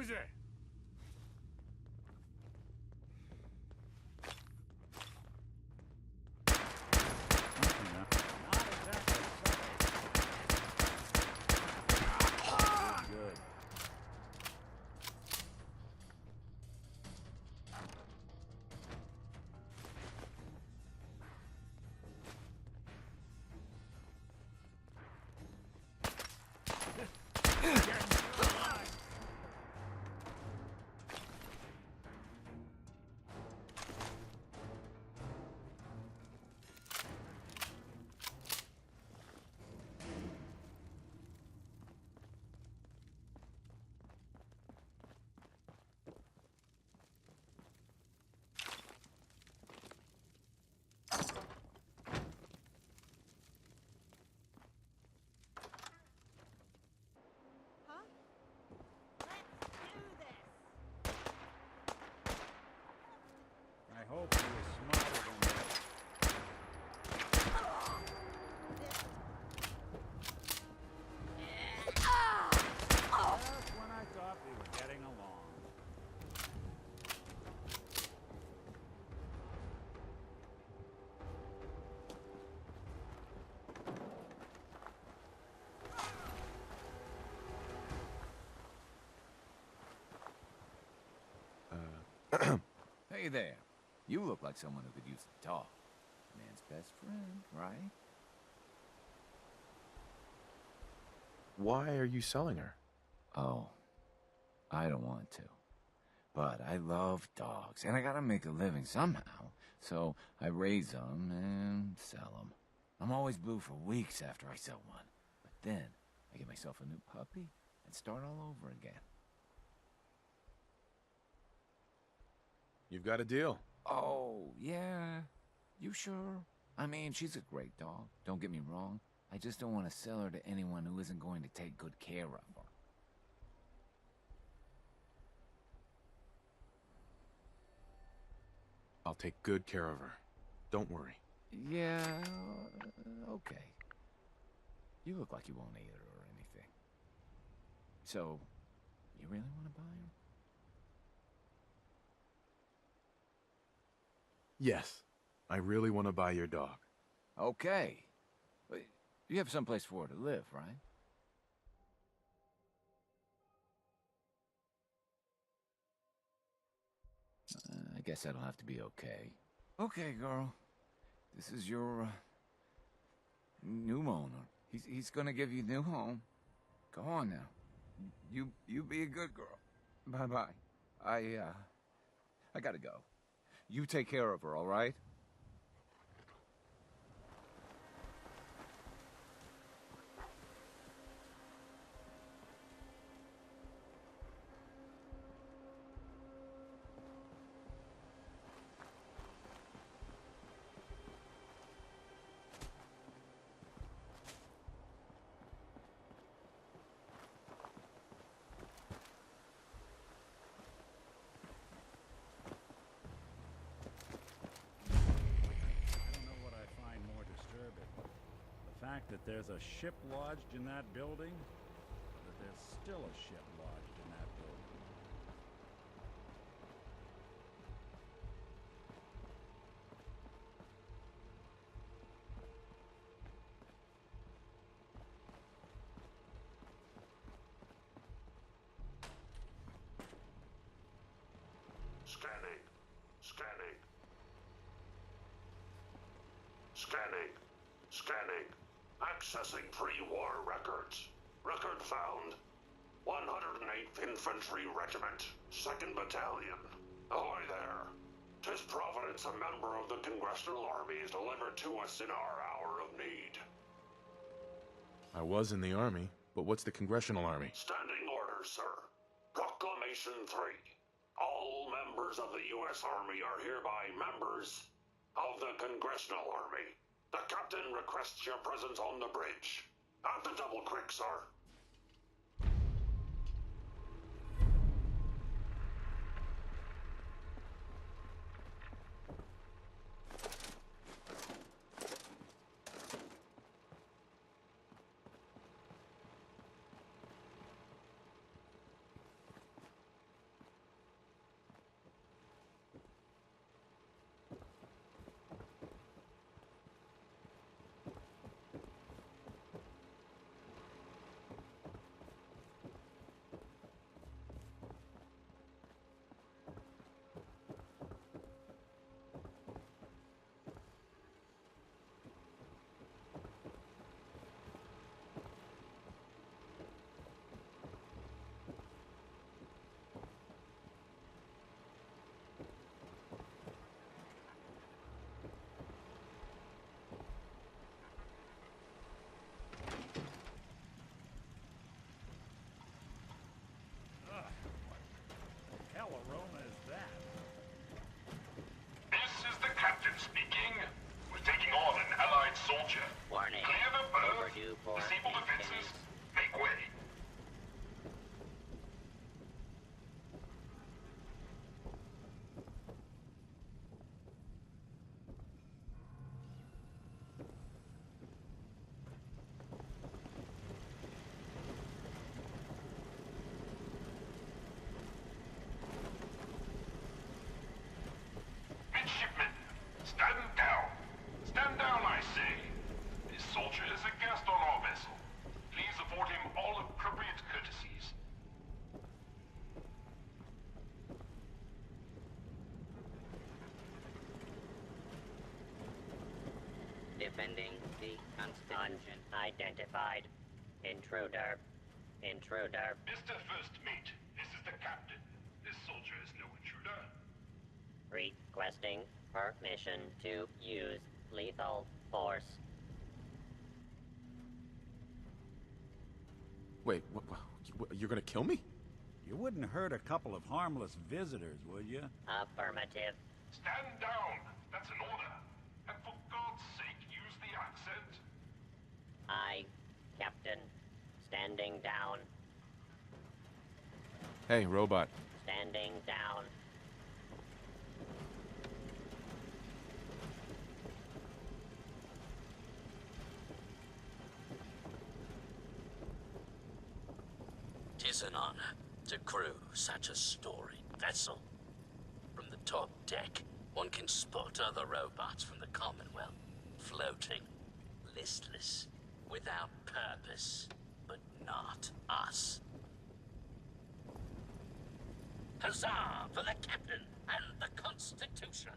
Who's there? Not exactly good. I hope he was smarter than that. Just when I thought we were getting along. Hey there. You look like someone who could use a dog. Man's best friend, right? Why are you selling her? Oh, I don't want to. But I love dogs, and I gotta make a living somehow. So I raise them and sell them. I'm always blue for weeks after I sell one. But then I get myself a new puppy and start all over again. You've got a deal. Oh, yeah. You sure? I mean, she's a great dog. Don't get me wrong. I just don't want to sell her to anyone who isn't going to take good care of her. I'll take good care of her. Don't worry. Yeah, okay. You look like you won't eat her or anything. So, you really want to buy her? Yes, I really want to buy your dog. Okay. But you have someplace for her to live, right? I guess that'll have to be okay. Okay, girl. This is your, new owner. He's gonna give you a new home. Go on now. You be a good girl. Bye-bye. I gotta go. You take care of her, all right? The fact that there's a ship lodged in that building, or that there's still a ship lodged in that building. Scanning. Scanning. Scanning. Scanning. Accessing pre-war records. Record found. 108th Infantry Regiment, 2nd Battalion. Ahoy there. 'Tis Providence, a member of the Congressional Army, is delivered to us in our hour of need. I was in the Army, but what's the Congressional Army? Standing orders, sir. Proclamation 3. All members of the U.S. Army are hereby members of the Congressional Army. The captain requests your presence on the bridge. At the Double Creek, sir. midshipmen, stand down. Stand down, I say. This soldier is a guest on our vessel. Please afford him all appropriate courtesies. Defending the Constitution. Unidentified. Intruder. Intruder. Mr. First Mate, this is the captain. This soldier is no intruder. Requesting permission to use lethal force. Wait, you're gonna kill me? You wouldn't hurt a couple of harmless visitors, would you? Affirmative. Stand down. That's an order. And for God's sake, use the accent. I, Captain. Standing down. Hey, robot. Standing down. Tis an honor to crew such a storied vessel. From the top deck, one can spot other robots from the Commonwealth, floating, listless, without purpose, but not us. Huzzah for the Captain and the Constitution!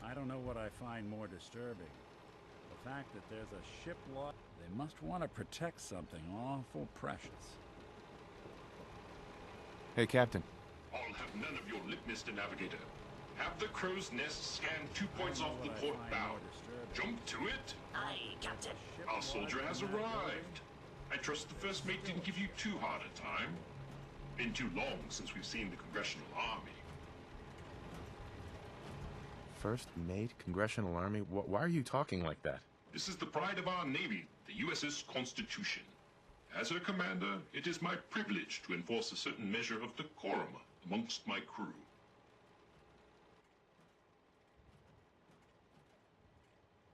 I don't know what I find more disturbing. The fact that there's a ship lot. They must want to protect something awful precious. Hey, Captain. I'll have none of your lip, Mr. Navigator. Have the crow's nest scan 2 points off the port bow. Jump to it. Aye, Captain. Our soldier has arrived. I trust the First Mate didn't give you too hard a time. Been too long since we've seen the Congressional Army. First Mate, Congressional Army? Why are you talking like that? This is the pride of our Navy, the USS Constitution. As her commander, it is my privilege to enforce a certain measure of decorum amongst my crew.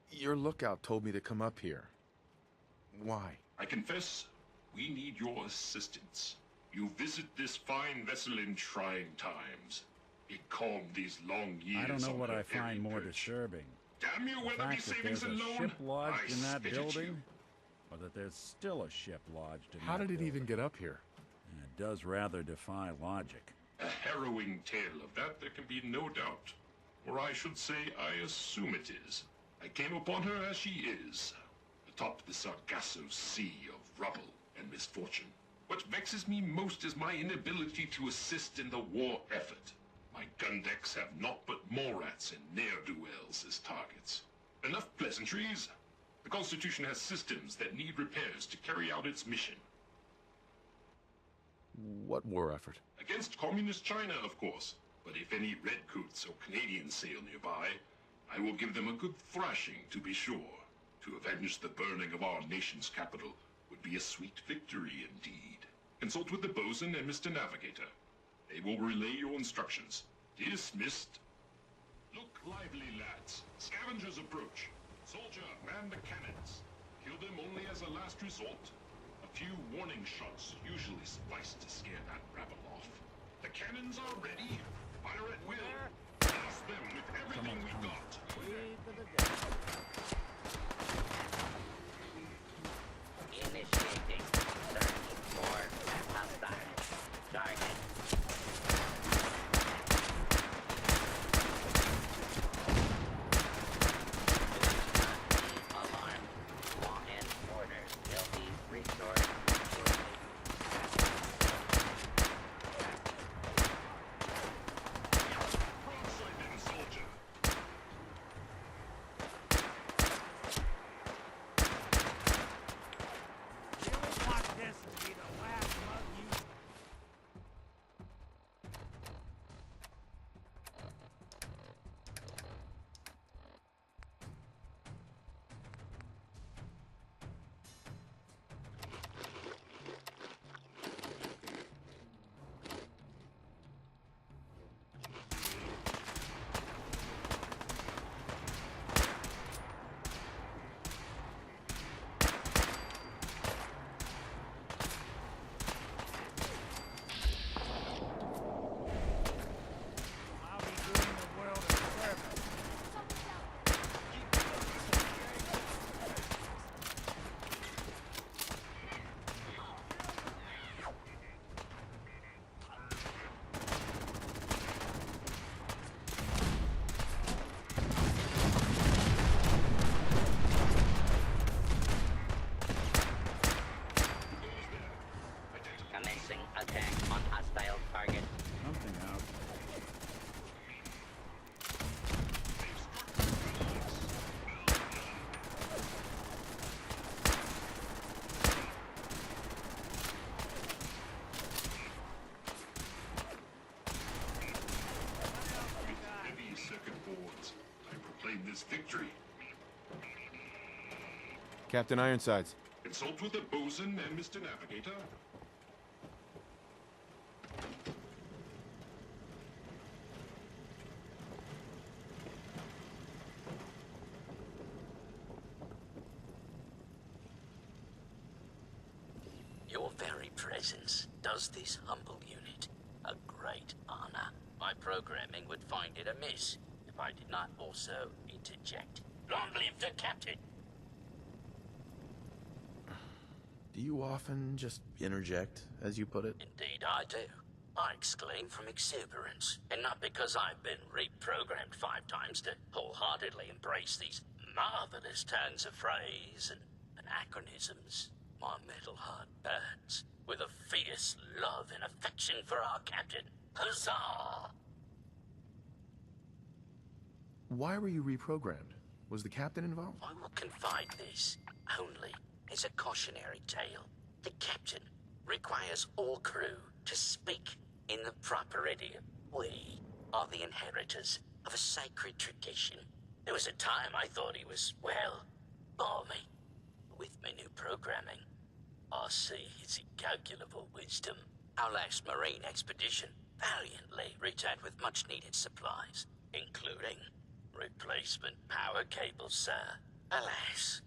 Your lookout told me to come up here. Why? I confess, we need your assistance. You visit this fine vessel in trying times. Be calm these long years. I don't know on what her I find airy more perch. disturbing. Damn you, The Weatherby fact that Savings there's and a Loan. ship lodged I in that spit at you. building, or that there's still a ship lodged in How that did it building. even get up here? It does rather defy logic. A harrowing tale of that there can be no doubt. Or I should say, I assume it is. I came upon her as she is, atop the Sargasso Sea of rubble and misfortune. What vexes me most is my inability to assist in the war effort. My gun decks have naught but Morats and ne'er-do-wells as targets. Enough pleasantries. The Constitution has systems that need repairs to carry out its mission. What war effort? Against communist China, of course. But if any Redcoats or Canadians sail nearby, I will give them a good thrashing, to be sure. To avenge the burning of our nation's capital would be a sweet victory indeed. Consult with the bosun and Mr. Navigator. They will relay your instructions. Dismissed. Look lively, lads. Scavengers approach. Soldier, man the cannons. Kill them only as a last resort. A few warning shots usually suffice to scare that rabble off. The cannons are ready. Fire at will. Blast them with everything we got. Initiating search for hostile target. Alarm. Law and order will be restored shortly. victory. Captain Ironsides. Consult with the bosun and Mr. Navigator. Your very presence does this humble unit a great honor. My programming would find it amiss if I did not also interject. Long live the captain! Do you often just interject, as you put it? Indeed I do. I exclaim from exuberance, and not because I've been reprogrammed 5 times to wholeheartedly embrace these marvelous turns of phrase and anachronisms. My metal heart burns with a fierce love and affection for our captain. Huzzah! Why were you reprogrammed? Was the captain involved? I will confide this only as a cautionary tale. The captain requires all crew to speak in the proper idiom. We are the inheritors of a sacred tradition. There was a time I thought he was, well, balmy. With my new programming, I see his incalculable wisdom. Our last marine expedition valiantly returned with much-needed supplies, including replacement power cables, sir. Alas,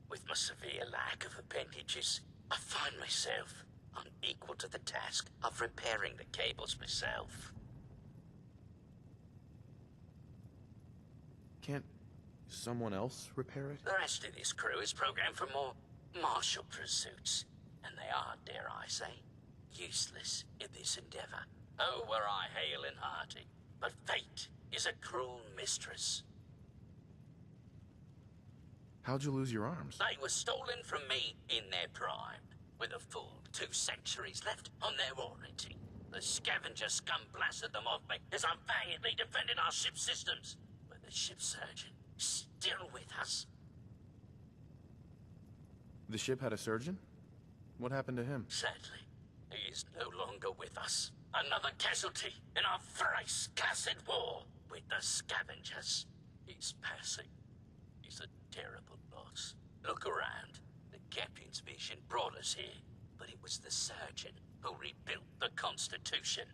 with my severe lack of appendages, I find myself unequal to the task of repairing the cables myself. Can't someone else repair it? The rest of this crew is programmed for more martial pursuits, and they are, dare I say, useless in this endeavor. Oh, were I hale and hearty, but fate is a cruel mistress. How'd you lose your arms? They were stolen from me in their prime, with a full 2 centuries left on their warranty. The scavenger scum blasted them off me as I valiantly defended our ship systems. But the ship surgeon is still with us. The ship had a surgeon? What happened to him? Sadly, he is no longer with us. Another casualty in our thrice-cursed war with the scavengers. His passing is a terrible loss. Look around. The captain's vision brought us here, but it was the surgeon who rebuilt the Constitution.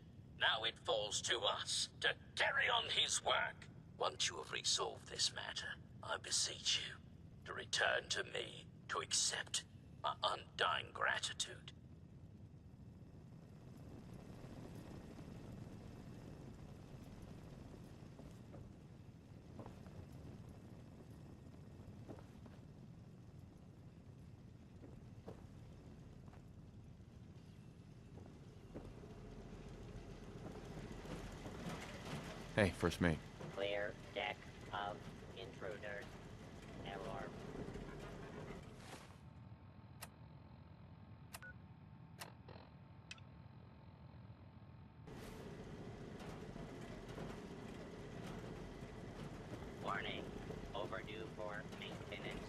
Now it falls to us to carry on his work. Once you have resolved this matter, I beseech you to return to me to accept my undying gratitude. Hey, first mate. Clear deck of intruders. Error. Warning. Overdue for maintenance.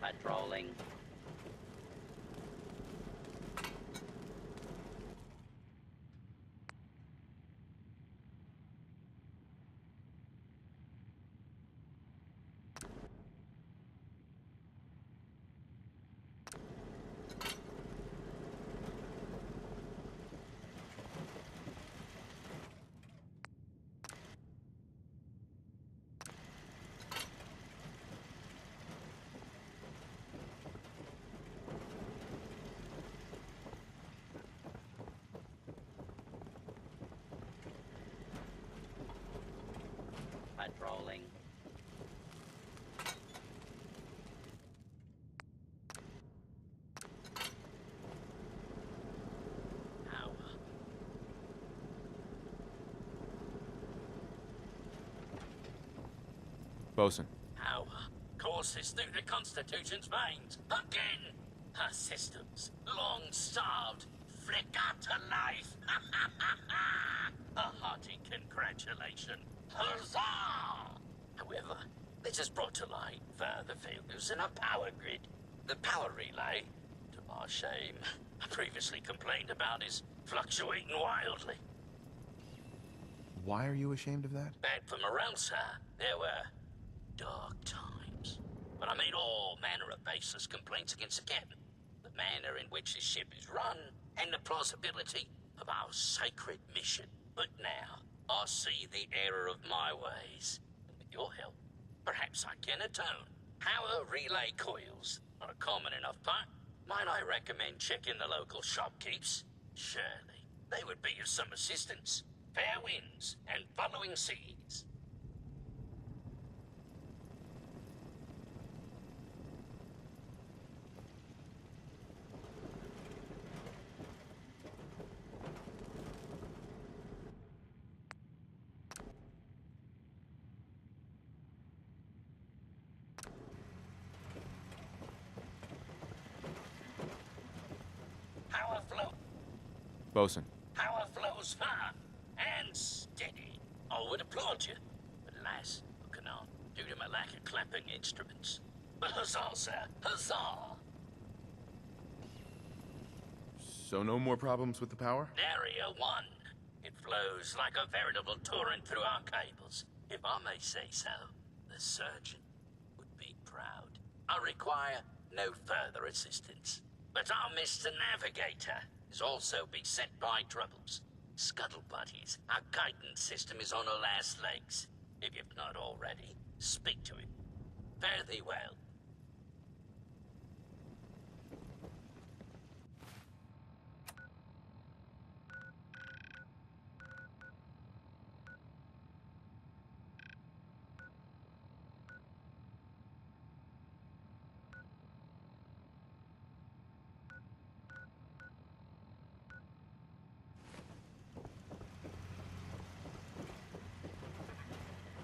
Patrolling. Patrolling. Power. Bosun. Power courses through the Constitution's veins. Again! Her systems, long starved, flicker to life. A hearty congratulations. Huzzah! However, this has brought to light further failures in our power grid. The power relay, to our shame, I previously complained about, is fluctuating wildly. Why are you ashamed of that? Bad for morale, sir. There were dark times. But I made all manner of baseless complaints against the captain. The manner in which his ship is run, and the plausibility of our sacred mission. But now, I see the error of my ways. And with your help, perhaps I can atone. Power relay coils are a common enough part. Might I recommend checking the local shopkeepers? Surely, they would be of some assistance. Fair winds and following seas. Power flow. Bosun, Power flows far and steady. I would applaud you, but alas, I cannot, due to my lack of clamping instruments. But huzzah, sir, huzzah! so no more problems with the power? Area 1. It flows like a veritable torrent through our cables. If I may say so, the surgeon would be proud. I require no further assistance. But our Mr. Navigator is also beset by troubles. Scuttle buddies, our guidance system is on her last legs. If you've not already, speak to him. Fare thee well.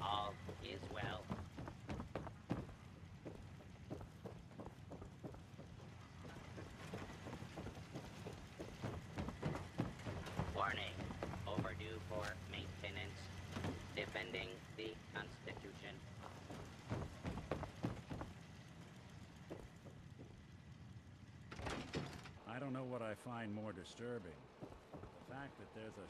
All is well. Warning. Overdue for maintenance. Defending the Constitution. I don't know what I find more disturbing. The fact that there's a